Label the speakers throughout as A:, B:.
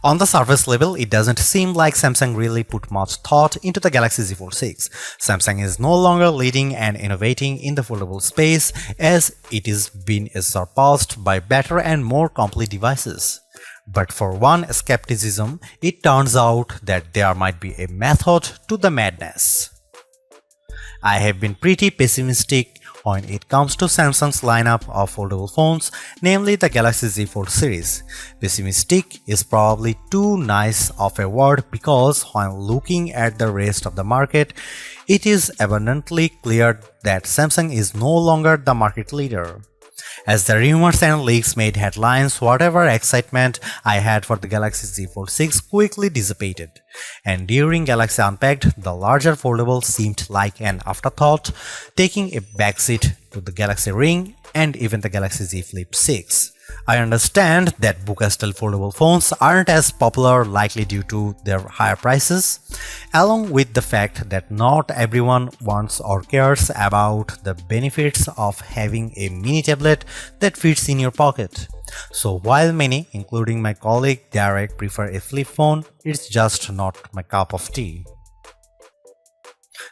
A: On the surface level, it doesn't seem like Samsung really put much thought into the Galaxy Z Fold 6. Samsung is no longer leading and innovating in the foldable space, as it is being surpassed by better and more complete devices. But for one skepticism, it turns out that there might be a method to the madness. I have been pretty pessimistic when it comes to Samsung's lineup of foldable phones, namely the Galaxy Z Fold series. Pessimistic is probably too nice of a word because when looking at the rest of the market, it is abundantly clear that Samsung is no longer the market leader. As the rumors and leaks made headlines, whatever excitement I had for the Galaxy Z Fold 6 quickly dissipated, and during Galaxy Unpacked, the larger foldable seemed like an afterthought, taking a backseat to the Galaxy Ring and even the Galaxy Z Flip 6. I understand that Book-style foldable phones aren't as popular, likely due to their higher prices, along with the fact that not everyone wants or cares about the benefits of having a mini tablet that fits in your pocket. So while many, including my colleague Derek, prefer a flip phone, it's just not my cup of tea.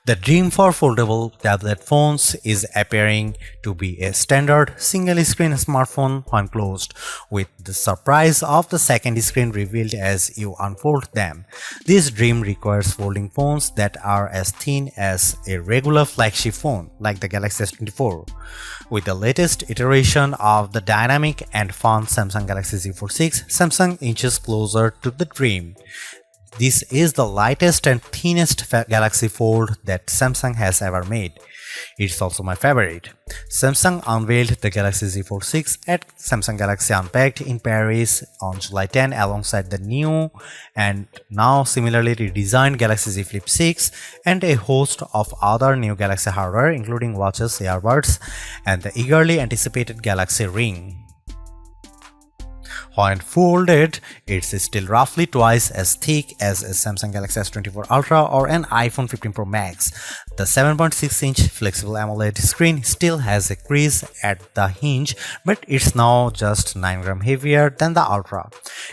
A: The dream for foldable tablet phones is appearing to be a standard single-screen smartphone when closed, with the surprise of the second screen revealed as you unfold them. This dream requires folding phones that are as thin as a regular flagship phone, like the Galaxy S24. With the latest iteration of the dynamic and fun Samsung Galaxy Z Fold 6, Samsung inches closer to the dream. This is the lightest and thinnest Galaxy Fold that Samsung has ever made. It's also my favorite. Samsung unveiled the Galaxy Z Fold 6 at Samsung Galaxy Unpacked in Paris on July 10 alongside the new and now similarly redesigned Galaxy Z Flip 6 and a host of other new Galaxy hardware including watches, earbuds, and the eagerly anticipated Galaxy Ring. When folded, it's still roughly twice as thick as a Samsung Galaxy S24 Ultra or an iPhone 15 Pro Max. The 7.6-inch flexible AMOLED screen still has a crease at the hinge, but it's now just 9 grams heavier than the Ultra.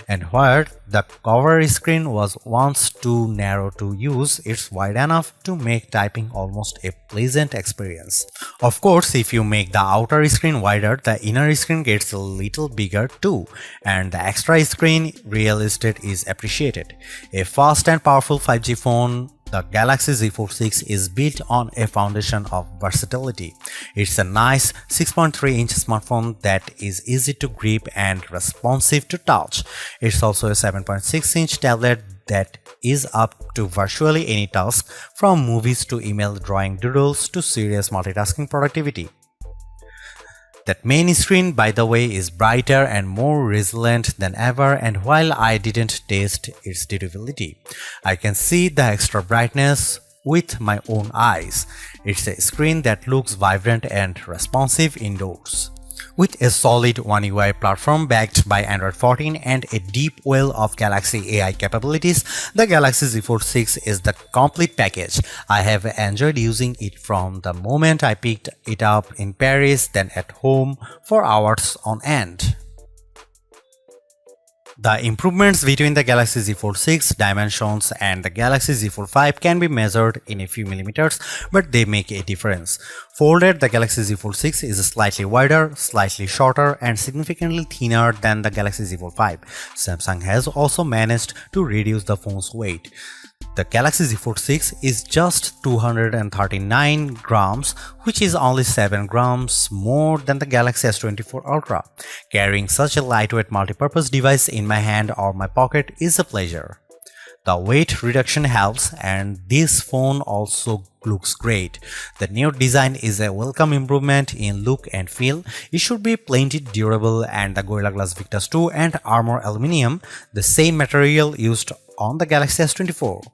A: And where the cover screen was once too narrow to use, it's wide enough to make typing almost a pleasant experience. Of course, if you make the outer screen wider, the inner screen gets a little bigger too, and the extra screen real estate is appreciated. A fast and powerful 5G phone, the Galaxy Z Fold 6 is built on a foundation of versatility. It's a nice 6.3-inch smartphone that is easy to grip and responsive to touch. It's also a 7.6-inch tablet that is up to virtually any task, from movies to email, drawing doodles to serious multitasking productivity. That main screen, by the way, is brighter and more resilient than ever, and while I didn't test its durability, I can see the extra brightness with my own eyes. It's a screen that looks vibrant and responsive indoors. With a solid One UI platform backed by Android 14 and a deep well of Galaxy AI capabilities, the Galaxy Z Fold 6 is the complete package. I have enjoyed using it from the moment I picked it up in Paris, then at home for hours on end. The improvements between the Galaxy Z Fold 6 dimensions and the Galaxy Z Fold 5 can be measured in a few millimeters, but they make a difference. Folded, the Galaxy Z Fold 6 is slightly wider, slightly shorter, and significantly thinner than the Galaxy Z Fold 5. Samsung has also managed to reduce the phone's weight. The Galaxy Z Fold 6 is just 239 grams, which is only 7 grams more than the Galaxy S24 Ultra. Carrying such a lightweight multi-purpose device in my hand or my pocket is a pleasure. The weight reduction helps, and this phone also looks great. The new design is a welcome improvement in look and feel. It should be plenty durable, and the Gorilla Glass Victus 2 and Armor Aluminium, the same material used on the Galaxy S24.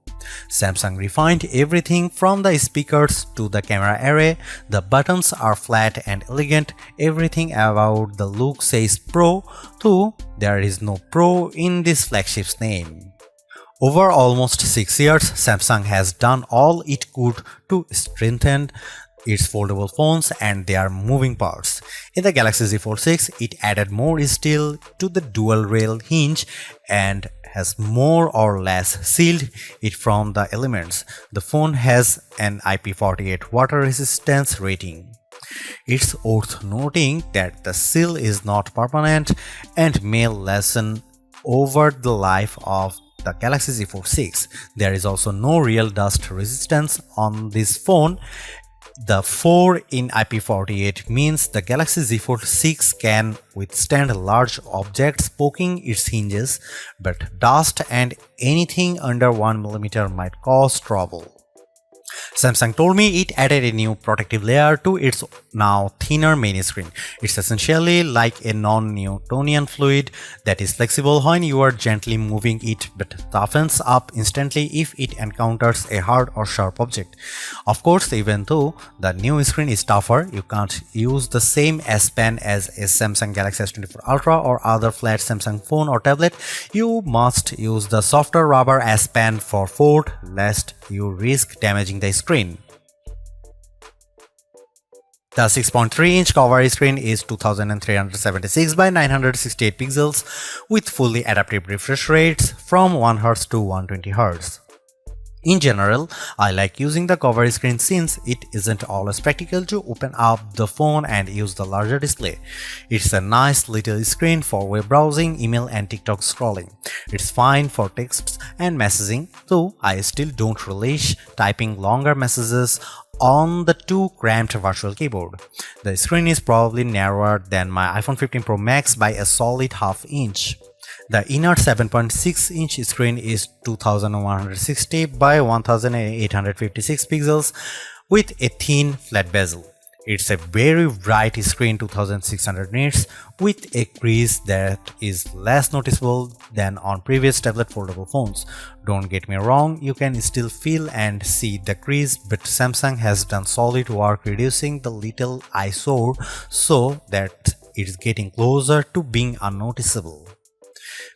A: Samsung refined everything from the speakers to the camera array. The buttons are flat and elegant. Everything about the look says Pro, though there is no Pro in this flagship's name. Over almost 6 years, Samsung has done all it could to strengthen its foldable phones and their moving parts. In the Galaxy Z Fold 6, it added more steel to the dual rail hinge and has more or less sealed it from the elements. The phone has an IP48 water resistance rating. It's worth noting that the seal is not permanent and may lessen over the life of the Galaxy Z Fold 6. There is also no real dust resistance on this phone. The 4 in IP48 means the Galaxy Z Fold 6 can withstand large objects poking its hinges, but dust and anything under 1 mm might cause trouble. Samsung told me it added a new protective layer to its now thinner main screen. It's essentially like a non-Newtonian fluid that is flexible when you are gently moving it but toughens up instantly if it encounters a hard or sharp object. Of course, even though the new screen is tougher, you can't use the same S Pen as a Samsung Galaxy S24 Ultra or other flat Samsung phone or tablet. You must use the softer rubber S Pen for Fold, lest you risk damaging the screen. The 6.3-inch cover screen is 2376 by 968 pixels with fully adaptive refresh rates from 1Hz to 120Hz. In general, I like using the cover screen since it isn't always practical to open up the phone and use the larger display. It's a nice little screen for web browsing, email and TikTok scrolling. It's fine for texts and messaging, though I still don't relish typing longer messages on the too cramped virtual keyboard. The screen is probably narrower than my iPhone 15 Pro Max by a solid half inch. The inner 7.6-inch screen is 2160 by 1856 pixels with a thin flat bezel. It's a very bright screen 2600 nits with a crease that is less noticeable than on previous tablet foldable phones. Don't get me wrong, you can still feel and see the crease, but Samsung has done solid work reducing the little eyesore so that it's getting closer to being unnoticeable.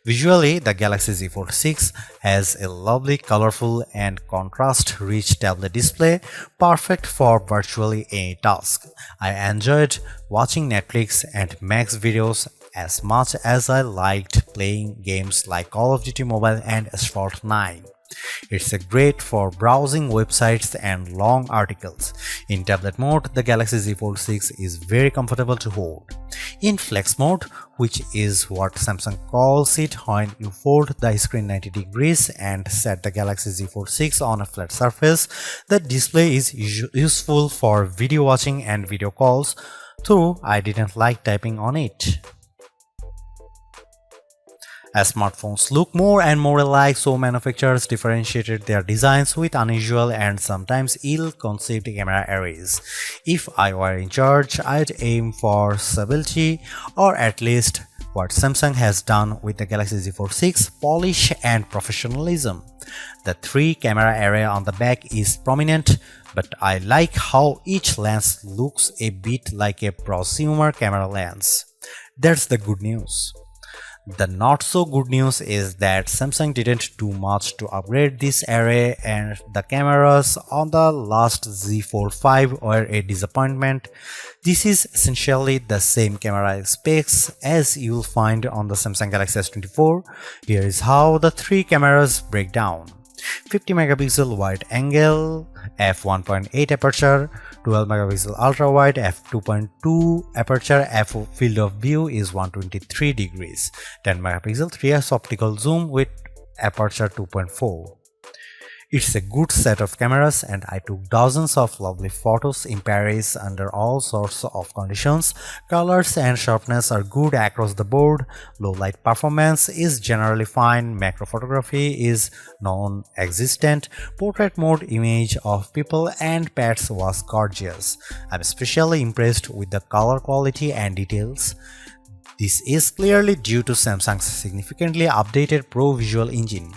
A: Visually, the Galaxy Z Fold 6 has a lovely, colorful and contrast-rich tablet display, perfect for virtually any task. I enjoyed watching Netflix and Max videos as much as I liked playing games like Call of Duty Mobile and Asphalt 9. It's great for browsing websites and long articles. In tablet mode, the Galaxy Z Fold 6 is very comfortable to hold. In flex mode, which is what Samsung calls it when you fold the screen 90 degrees and set the Galaxy Z Fold 6 on a flat surface, the display is useful for video watching and video calls, though I didn't like typing on it. As smartphones look more and more alike, so manufacturers differentiated their designs with unusual and sometimes ill-conceived camera arrays. If I were in charge, I'd aim for stability, or at least what Samsung has done with the Galaxy Z Fold 6, polish and professionalism. The 3-camera array on the back is prominent, but I like how each lens looks a bit like a prosumer camera lens. That's the good news. The not so good news is that Samsung didn't do much to upgrade this array, and the cameras on the last Z Fold 5 were a disappointment. This is essentially the same camera specs as you'll find on the Samsung Galaxy S24. Here is how the 3 cameras break down. 50 megapixel wide angle, f1.8 aperture, 12 megapixel ultra wide, f2.2 aperture, field of view is 123 degrees, 10 megapixel 3x optical zoom with aperture 2.4. It's a good set of cameras, and I took dozens of lovely photos in Paris under all sorts of conditions. Colors and sharpness are good across the board, low light performance is generally fine, macro photography is non-existent, portrait mode image of people and pets was gorgeous. I'm especially impressed with the color quality and details. This is clearly due to Samsung's significantly updated Pro Visual Engine,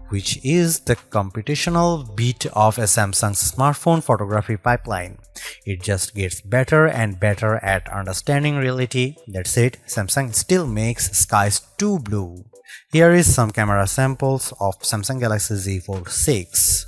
A: which is the computational bit of a Samsung's smartphone photography pipeline. It just gets better and better at understanding reality. That said, Samsung still makes skies too blue. Here is some camera samples of Samsung Galaxy Z Fold 6.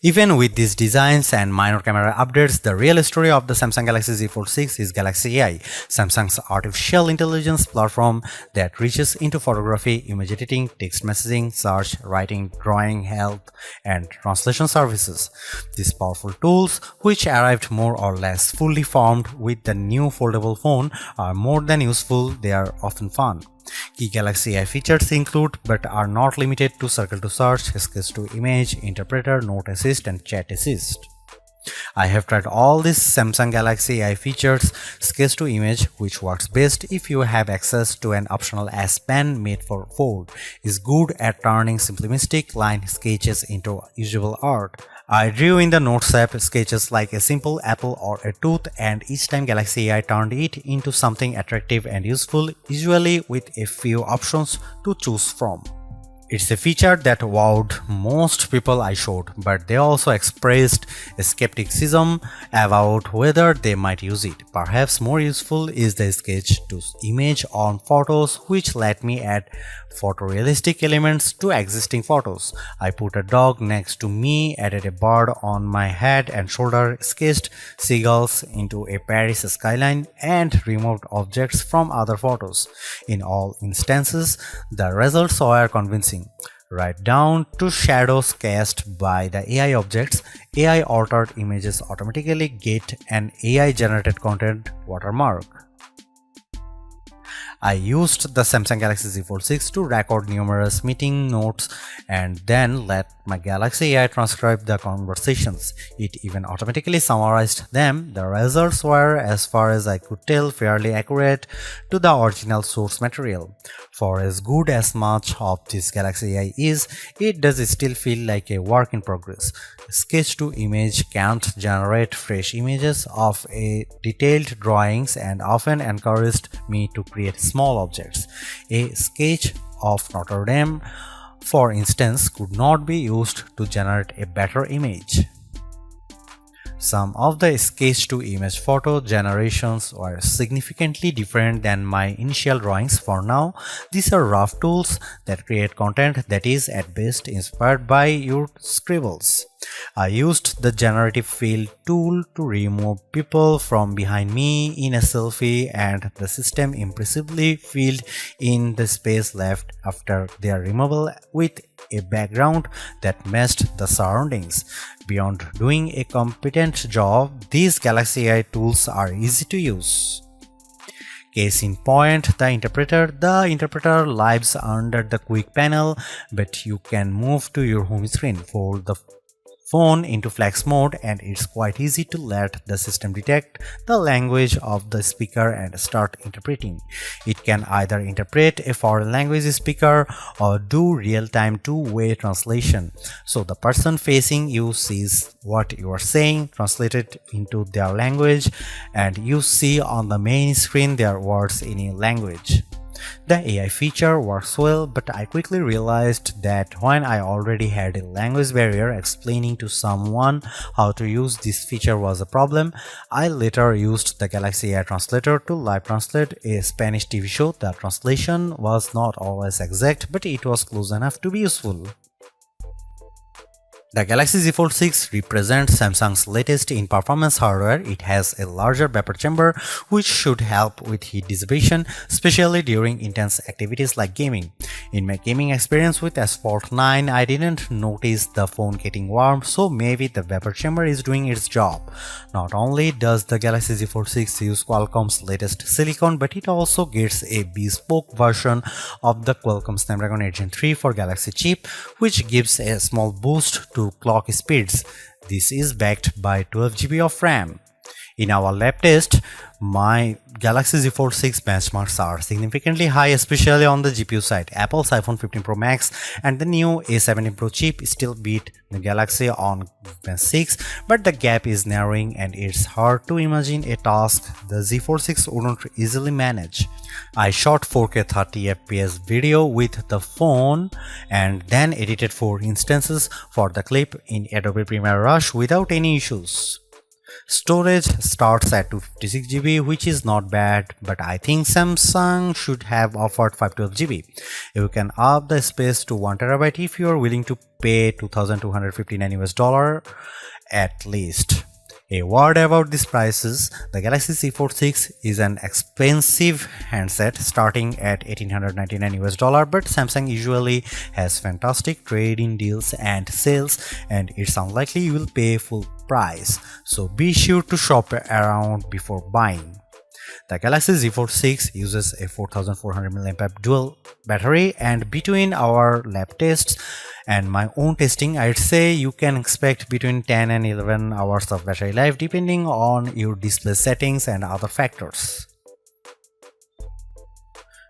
A: Even with these designs and minor camera updates, the real story of the Samsung Galaxy Z Fold 6 is Galaxy AI, Samsung's artificial intelligence platform that reaches into photography, image editing, text messaging, search, writing, drawing, health, and translation services. These powerful tools, which arrived more or less fully formed with the new foldable phone, are more than useful, they are often fun. Key Galaxy AI features include but are not limited to Circle to Search, Sketch to Image, Interpreter, Note Assist, and Chat Assist. I have tried all these Samsung Galaxy AI features. Sketch to Image, which works best if you have access to an optional S Pen made for Fold, is good at turning simplistic line sketches into usable art. I drew in the Notes app sketches like a simple apple or a tooth, and each time Galaxy AI turned it into something attractive and useful, usually with a few options to choose from. It's a feature that wowed most people I showed, but they also expressed a skepticism about whether they might use it. Perhaps more useful is the sketch to image on photos, which let me add photorealistic elements to existing photos. I put a dog next to me, added a bird on my head and shoulder, sketched seagulls into a Paris skyline, and removed objects from other photos. In all instances, the results were convincing. Right down to shadows cast by the AI objects, AI altered images automatically get an AI generated content watermark. I used the Samsung Galaxy Z Fold 6 to record numerous meeting notes and then let my Galaxy AI transcribe the conversations. It even automatically summarized them. The results were, as far as I could tell, fairly accurate to the original source material. For as good as much of this Galaxy AI is, it does still feel like a work in progress. Sketch to Image can't generate fresh images of a detailed drawings and often encouraged me to create small objects. A sketch of Notre Dame, for instance, could not be used to generate a better image. Some of the sketch-to-image photo generations were significantly different than my initial drawings. For now, these are rough tools that create content that is at best inspired by your scribbles. I used the generative fill tool to remove people from behind me in a selfie, and the system impressively filled in the space left after their removal with a background that matched the surroundings. Beyond doing a competent job, these Galaxy AI tools are easy to use. Case in point, the interpreter. The interpreter lives under the quick panel, but you can move to your home screen, fold the phone into flex mode, and it's quite easy to let the system detect the language of the speaker and start interpreting. It can either interpret a foreign language speaker or do real-time two-way translation, so the person facing you sees what you are saying translated into their language, and you see on the main screen their words in a language. The AI feature works well, but I quickly realized that when I already had a language barrier, explaining to someone how to use this feature was a problem. I later used the Galaxy AI Translator to live translate a Spanish TV show. The translation was not always exact, but it was close enough to be useful. The Galaxy Z Fold 6 represents Samsung's latest in performance hardware. It has a larger vapor chamber, which should help with heat dissipation, especially during intense activities like gaming. In my gaming experience with S-Fold 9, I didn't notice the phone getting warm, so maybe the vapor chamber is doing its job. Not only does the Galaxy Z Fold 6 use Qualcomm's latest silicon, but it also gets a bespoke version of the Qualcomm Snapdragon 8 Gen 3 for Galaxy chip, which gives a small boost to clock speeds. This is backed by 12 GB of RAM. In our lab test, my Galaxy Z Fold 6 benchmarks are significantly high, especially on the GPU side. Apple's iPhone 15 Pro Max and the new A17 Pro chip still beat the Galaxy on Gen 6, but the gap is narrowing and it's hard to imagine a task the Z Fold 6 wouldn't easily manage. I shot 4K 30fps video with the phone and then edited 4 instances for the clip in Adobe Premiere Rush without any issues. Storage starts at 256 GB, which is not bad, but I think Samsung should have offered 512 GB. You can up the space to 1 TB if you are willing to pay $2,259 at least. A word about these prices: the Galaxy Z Fold 6 is an expensive handset starting at $1,899, but Samsung usually has fantastic trade-in deals and sales, and it's unlikely you will pay full price, so be sure to shop around before buying. The Galaxy Z Fold 6 uses a 4400 mAh dual battery, and between our lab tests and my own testing, I'd say you can expect between 10 and 11 hours of battery life depending on your display settings and other factors.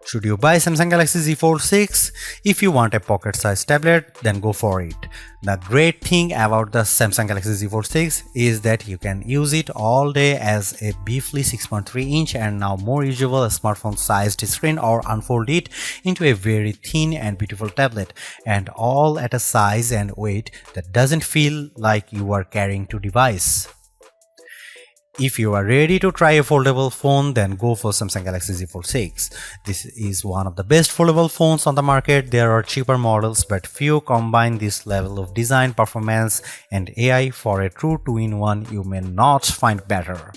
A: Should you buy Samsung Galaxy Z Fold 6? If you want a pocket-sized tablet, then go for it. The great thing about the Samsung Galaxy Z Fold 6 is that you can use it all day as a beefy 6.3-inch and now more usable smartphone-sized screen, or unfold it into a very thin and beautiful tablet, and all at a size and weight that doesn't feel like you are carrying two devices. If you are ready to try a foldable phone, then go for Samsung Galaxy Z Fold 6. This is one of the best foldable phones on the market. There are cheaper models, but few combine this level of design, performance, and AI. For a true 2-in-1, you may not find better.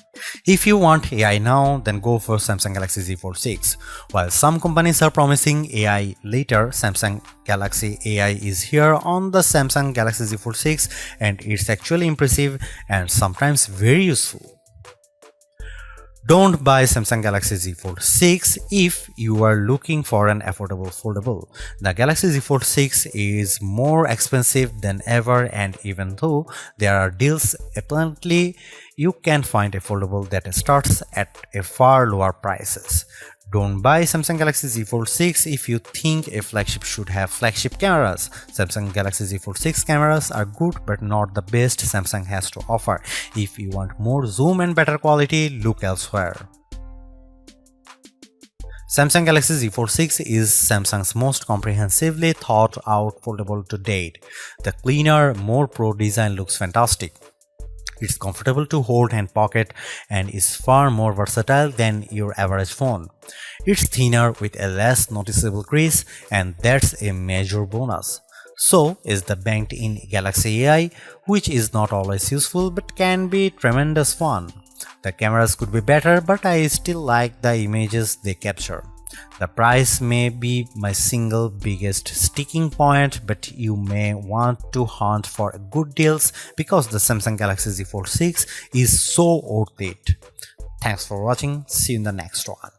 A: If you want AI now, then go for Samsung Galaxy Z Fold 6. While some companies are promising AI later, Samsung Galaxy AI is here on the Samsung Galaxy Z Fold 6, and it's actually impressive and sometimes very useful. Don't buy Samsung Galaxy Z Fold 6 if you are looking for an affordable foldable. The Galaxy Z Fold 6 is more expensive than ever, and even though there are deals, apparently you can find a foldable that starts at a far lower prices. Don't buy Samsung Galaxy Z Fold 6 if you think a flagship should have flagship cameras. Samsung Galaxy Z Fold 6 cameras are good but not the best Samsung has to offer. If you want more zoom and better quality, look elsewhere. Samsung Galaxy Z Fold 6 is Samsung's most comprehensively thought out foldable to date. The cleaner, more pro design looks fantastic. It's comfortable to hold and pocket and is far more versatile than your average phone. It's thinner with a less noticeable crease, and that's a major bonus. So is the banked-in Galaxy AI, which is not always useful but can be tremendous fun. The cameras could be better, but I still like the images they capture. The price may be my single biggest sticking point, but you may want to hunt for good deals because the Samsung Galaxy Z Fold 6 is so worth it. Thanks for watching. See you in the next one.